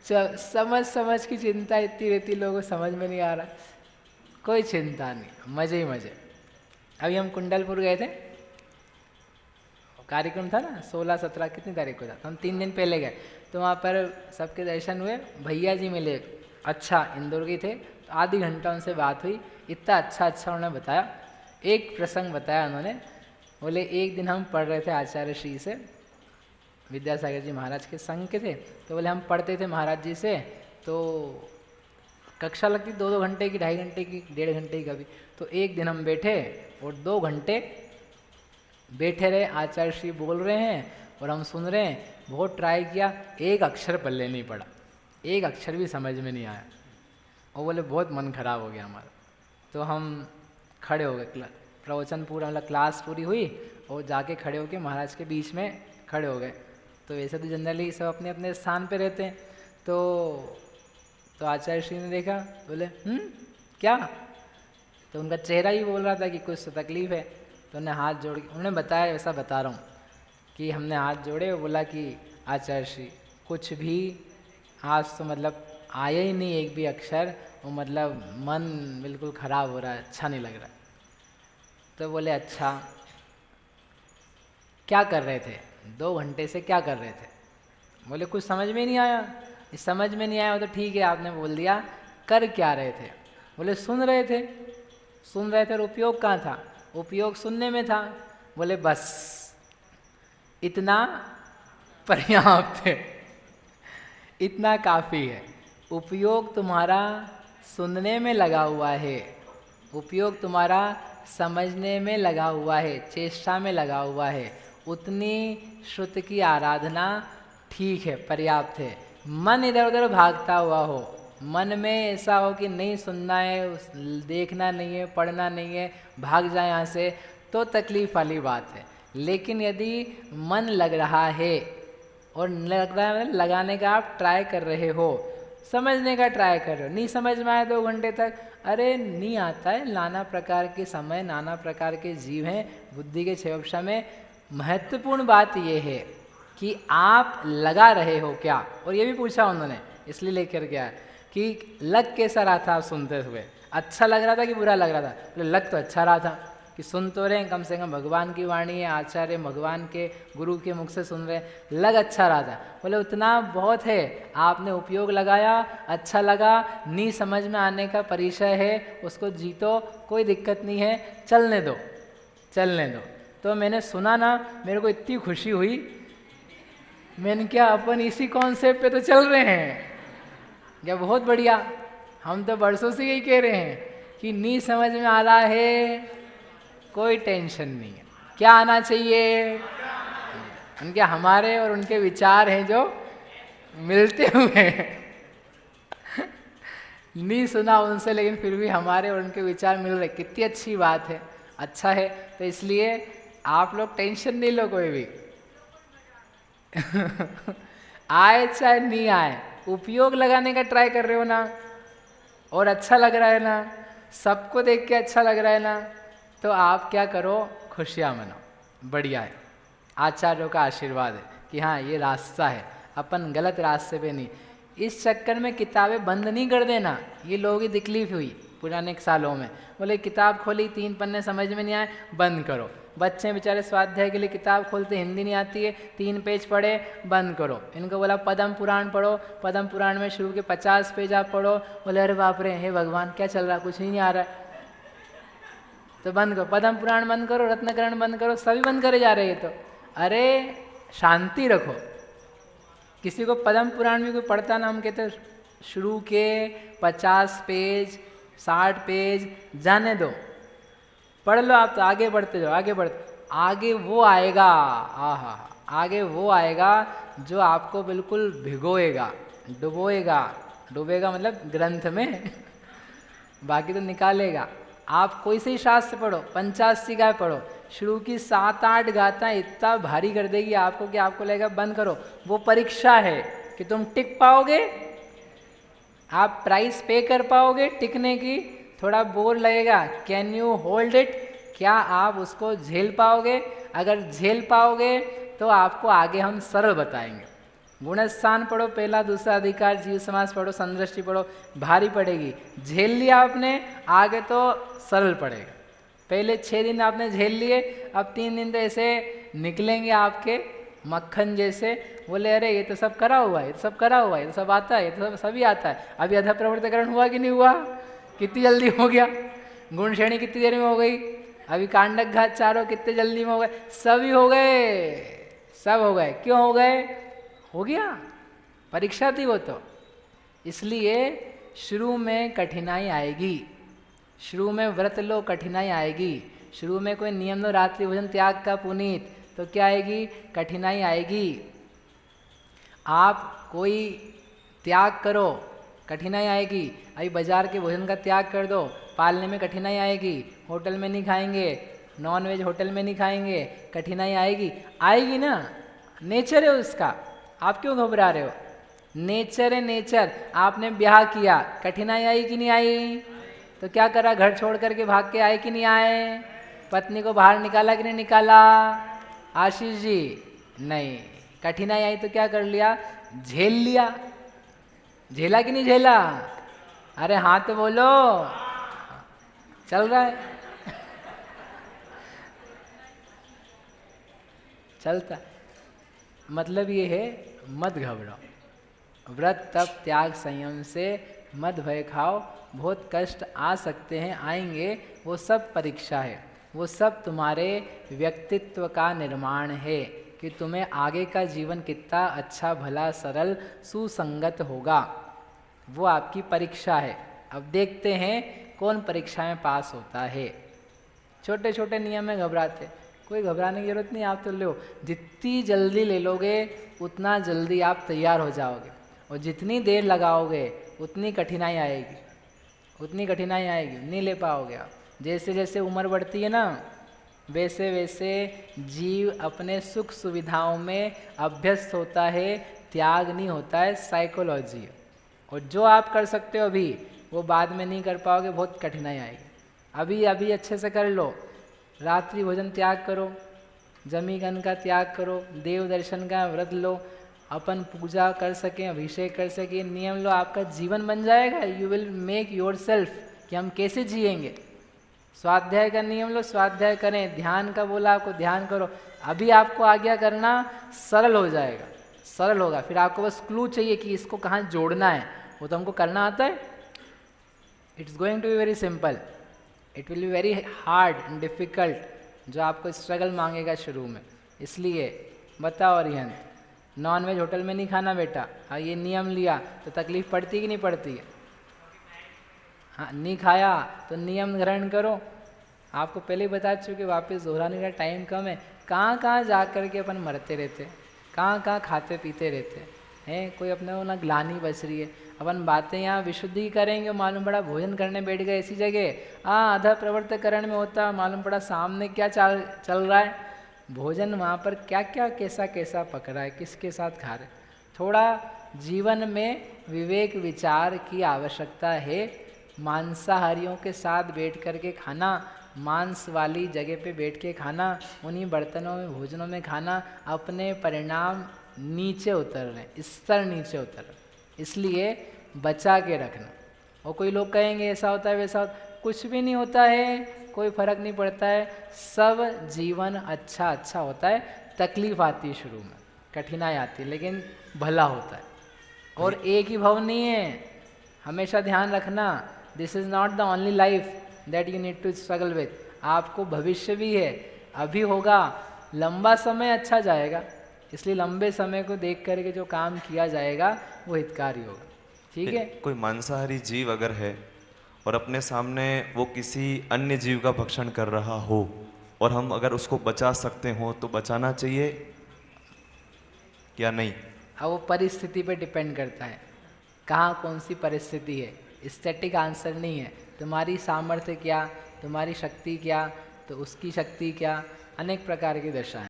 समझ समझ की चिंता इतनी रहती, लोगों को समझ में नहीं आ रहा, कोई चिंता नहीं, मजे ही मजे। अभी हम कुंडलपुर गए थे, कार्यक्रम था ना 16-17 कितनी तारीख को था, तो हम 3 दिन पहले गए, तो वहाँ पर सबके दर्शन हुए, भैया जी मिले, अच्छा इंदौर के थे, तो आधी घंटा उनसे बात हुई, इतना अच्छा उन्होंने बताया। एक प्रसंग बताया उन्होंने, बोले एक दिन हम पढ़ रहे थे आचार्य श्री से, विद्यासागर जी महाराज के संग के थे, तो बोले हम पढ़ते थे महाराज जी से, तो कक्षा लगती 2-2 घंटे की, 2.5 घंटे की, 1.5 घंटे की कभी, तो एक दिन हम बैठे और 2 घंटे बैठे रहे, आचार्य श्री बोल रहे हैं और हम सुन रहे हैं, बहुत ट्राई किया, एक अक्षर पल्ले नहीं पड़ा, एक अक्षर भी समझ में नहीं आया, और बोले बहुत मन खराब हो गया हमारा। तो हम खड़े हो गए, प्रवचन पूरा मतलब क्लास पूरी हुई और जाके खड़े होके महाराज के बीच में खड़े हो गए। तो वैसे तो जनरली सब अपने अपने स्थान पे रहते हैं, तो आचार्य श्री ने देखा, बोले क्या, तो उनका चेहरा ही बोल रहा था कि कुछ तो तकलीफ है, तो उन्हें हाथ जोड़ के उन्होंने बताया, वैसा बता रहा हूँ कि हमने हाथ जोड़े और बोला कि आचार्य श्री कुछ भी आज तो मतलब आया ही नहीं एक भी अक्षर, वो मतलब मन बिल्कुल ख़राब हो रहा है, अच्छा नहीं लग रहा। तो बोले अच्छा क्या कर रहे थे, 2 घंटे से क्या कर रहे थे? बोले कुछ समझ में नहीं आया। समझ में नहीं आया तो ठीक है, आपने बोल दिया, कर क्या रहे थे? बोले सुन रहे थे और उपयोग कहाँ था? उपयोग सुनने में था। बोले बस इतना पर्याप्त है, इतना काफ़ी है। उपयोग तुम्हारा सुनने में लगा हुआ है, उपयोग तुम्हारा समझने में लगा हुआ है, चेष्टा में लगा हुआ है, उतनी श्रुति की आराधना ठीक है, पर्याप्त है। मन इधर उधर भागता हुआ हो, मन में ऐसा हो कि नहीं सुनना है, देखना नहीं है, पढ़ना नहीं है, भाग जाए यहाँ से, तो तकलीफ वाली बात है। लेकिन यदि मन लग रहा है और लग रहा है, लगाने का आप ट्राई कर रहे हो, समझने का ट्राई कर रहे हो, नहीं समझ में आए 2 घंटे तक, अरे नहीं आता है, नाना प्रकार के समय, नाना प्रकार के जीव हैं बुद्धि के क्षयोपक्षा में। महत्वपूर्ण बात यह है कि आप लगा रहे हो क्या। और ये भी पूछा उन्होंने, इसलिए लेकर गया कि लग कैसा रहा था आप सुनते हुए, अच्छा लग रहा था कि बुरा लग रहा था? तो लग तो अच्छा रहा था कि सुन तो रहे, कम से कम भगवान की वाणी है, आचार्य भगवान के गुरु के मुख से सुन रहे, लग अच्छा रहा था। बोले उतना बहुत है, आपने उपयोग लगाया, अच्छा लगा, नहीं समझ में आने का परिचय है, उसको जीतो, कोई दिक्कत नहीं है, चलने दो, चलने दो। तो मैंने सुना ना, मेरे को इतनी खुशी हुई, मैंने क्या अपन इसी कॉन्सेप्ट पे तो चल रहे हैं क्या, बहुत बढ़िया। हम तो बरसों से यही कह रहे हैं कि नहीं समझ में आ रहा है, कोई टेंशन नहीं है, क्या आना चाहिए? उनके हमारे और उनके विचार हैं जो मिलते हुए नहीं सुना उनसे, लेकिन फिर भी हमारे और उनके विचार मिल रहे, कितनी अच्छी बात है, अच्छा है। तो इसलिए आप लोग टेंशन नहीं लो कोई भी आए चाहे नहीं आए, उपयोग लगाने का ट्राई कर रहे हो ना, और अच्छा लग रहा है ना, सबको देख के अच्छा लग रहा है ना, तो आप क्या करो, खुशियाँ मनाओ, बढ़िया है। आचार्यों का आशीर्वाद है कि हाँ ये रास्ता है, अपन गलत रास्ते पे नहीं। इस चक्कर में किताबें बंद नहीं कर देना, ये लोगों की तकलीफ हुई पुराने सालों में। बोले किताब खोली, 3 पन्ने समझ में नहीं आए, बंद करो। बच्चे बेचारे स्वाध्याय के लिए किताब खोलते, हिंदी नहीं आती है, 3 पेज पढ़े, बंद करो। इनको बोला पद्म पुराण पढ़ो, पद्म पुराण में शुरू के 50 पेज आप पढ़ो। बोले अरे बाप रे, हे भगवान क्या चल रहा, कुछ ही नहीं आ रहा है, तो बंद करो, पद्म पुराण बंद करो, रत्नकरण बंद करो, सभी बंद करे जा रहे हैं। तो अरे शांति रखो। किसी को पद्म पुराण में कोई पढ़ता ना, हम कहते शुरू के 50 पेज 60 पेज जाने दो, पढ़ लो आप, तो आगे बढ़ते जाओ, आगे बढ़ते, आगे वो आएगा, आगे वो आएगा जो आपको बिल्कुल भिगोएगा, डुबोएगा, डुबेगा मतलब ग्रंथ में बाकी तो निकालेगा। आप कोई से ही शास्त्र पढ़ो, 85 गाय पढ़ो, शुरू की 7-8 गाथा इतना भारी कर देगी आपको कि आपको लगेगा बंद करो। वो परीक्षा है कि तुम टिक पाओगे, आप प्राइस पे कर पाओगे टिकने की, थोड़ा बोर लगेगा, कैन यू होल्ड इट, क्या आप उसको झेल पाओगे? अगर झेल पाओगे तो आपको आगे हम सरल बताएंगे। गुणस्थान पढ़ो, पहला दूसरा अधिकार, जीव समास पढ़ो, संदृष्टि पढ़ो, भारी पड़ेगी। झेल लिया आपने, आगे तो सरल पड़ेगा। पहले 6 दिन आपने झेल लिए, अब 3 दिन तो ऐसे निकलेंगे आपके मक्खन जैसे। बोले अरे ये तो सब करा हुआ है, ये तो सब करा हुआ है, ये तो सब आता है, ये तो सभी आता है। अभी अध प्रवर्तकरण हुआ कि नहीं हुआ? कितनी जल्दी हो गया। गुण श्रेणी कितनी देर में हो गई। अभी कांडक घात चारों कितने जल्दी में हो गए। सभी हो गए, सब हो गए। क्यों हो गए? हो गया, परीक्षा थी वो तो। इसलिए शुरू में कठिनाई आएगी, शुरू में व्रत लो, कठिनाई आएगी। शुरू में कोई नियम लो, रात्रि भोजन त्याग का पुनीत, तो क्या आएगी? कठिनाई आएगी। आप कोई त्याग करो, कठिनाई आएगी। अभी बाजार के भोजन का त्याग कर दो, पालने में कठिनाई आएगी। होटल में नहीं खाएंगे, नॉन वेज होटल में नहीं खाएंगे, कठिनाई आएगी। आएगी ना, नेचर है उसका। आप क्यों घबरा रहे हो? नेचर है, नेचर। आपने ब्याह किया, कठिनाई आई कि नहीं आई? तो क्या करा? घर छोड़ करके भाग के आए कि नहीं आए? पत्नी को बाहर निकाला कि नहीं निकाला? आशीष जी नहीं। कठिनाई आई तो क्या कर लिया? झेल लिया। झेला कि नहीं झेला? अरे हाँ तो बोलो। चल रहा है, चलता। मतलब ये है, मत घबराओ। व्रत तप त्याग संयम से मत भय खाओ। बहुत कष्ट आ सकते हैं, आएंगे, वो सब परीक्षा है। वो सब तुम्हारे व्यक्तित्व का निर्माण है कि तुम्हें आगे का जीवन कितना अच्छा भला सरल सुसंगत होगा। वो आपकी परीक्षा है। अब देखते हैं कौन परीक्षा में पास होता है। छोटे छोटे नियम में घबराते, कोई घबराने की जरूरत नहीं। आप तो लो, जितनी जल्दी ले लोगे उतना जल्दी आप तैयार हो जाओगे। और जितनी देर लगाओगे उतनी कठिनाई आएगी, उतनी कठिनाई आएगी, नहीं ले पाओगे आप। जैसे जैसे उम्र बढ़ती है ना, वैसे वैसे जीव अपने सुख सुविधाओं में अभ्यस्त होता है, त्याग नहीं होता है। साइकोलॉजी। और जो आप कर सकते हो अभी, वो बाद में नहीं कर पाओगे, बहुत कठिनाई आएगी। अभी अभी अच्छे से कर लो। रात्रि भोजन त्याग करो, जमीगन का त्याग करो, देव दर्शन का व्रत लो, अपन पूजा कर सकें, अभिषेक कर सकें, नियम लो, आपका जीवन बन जाएगा। You will make your self कि हम कैसे जिएंगे। स्वाध्याय का नियम लो, स्वाध्याय करें। ध्यान का बोला आपको, ध्यान करो। अभी आपको आज्ञा करना सरल हो जाएगा, सरल होगा। फिर आपको बस क्लू चाहिए कि इसको कहाँ जोड़ना है, वो तो हमको करना आता है। It's going to be very simple, it will be very hard and difficult, जो आपको स्ट्रगल मांगेगा शुरू में। इसलिए बताओ अरिहंत, नॉन वेज होटल में नहीं खाना बेटा। हाँ, ये नियम लिया तो तकलीफ पड़ती कि नहीं पड़ती है? हाँ, नहीं खाया तो नियम ग्रहण करो। आपको पहले ही बता चुके, वापस दोहराने का टाइम कम है। कहाँ कहाँ जा कर के अपन मरते रहते, कहाँ कहाँ खाते पीते रहते हैं। कोई अपने को ना ग्लानि बच रही है। अपन बातें यहाँ विशुद्धि करेंगे, मालूम पड़ा भोजन करने बैठ गए ऐसी जगह। हाँ, अध प्रवर्तकरण में होता, मालूम पड़ा सामने क्या चल रहा है। भोजन वहाँ पर क्या क्या कैसा कैसा पक रहा है, किसके साथ खा रहे। थोड़ा जीवन में विवेक विचार की आवश्यकता है। मांसाहारियों के साथ बैठ कर के खाना, मांस वाली जगह पे बैठ के खाना, उन्हीं बर्तनों में भोजनों में खाना, अपने परिणाम नीचे उतर रहे हैं, स्तर नीचे उतर रहे। इसलिए बचा के रखना। और कोई लोग कहेंगे ऐसा होता है वैसा होता है, कुछ भी नहीं होता है, कोई फर्क नहीं पड़ता है। सब जीवन अच्छा अच्छा होता है। तकलीफ आती है शुरू में, कठिनाई आती है, लेकिन भला होता है। और एक ही भव नहीं है, हमेशा ध्यान रखना। This is not the only life that you need to struggle with. आपको भविष्य भी है, अभी होगा, लंबा समय अच्छा जाएगा। इसलिए लंबे समय को देख करके जो काम किया जाएगा वो हितकारी होगा। ठीक है। कोई मांसाहारी जीव अगर है और अपने सामने वो किसी अन्य जीव का भक्षण कर रहा हो और हम अगर उसको बचा सकते हो तो बचाना चाहिए या नहीं? अब वो परिस्थिति पे डिपेंड करता है, कहाँ कौन सी परिस्थिति है। स्टैटिक आंसर नहीं है। तुम्हारी सामर्थ्य क्या, तुम्हारी शक्ति क्या, तो उसकी शक्ति क्या, अनेक प्रकार की दशा है।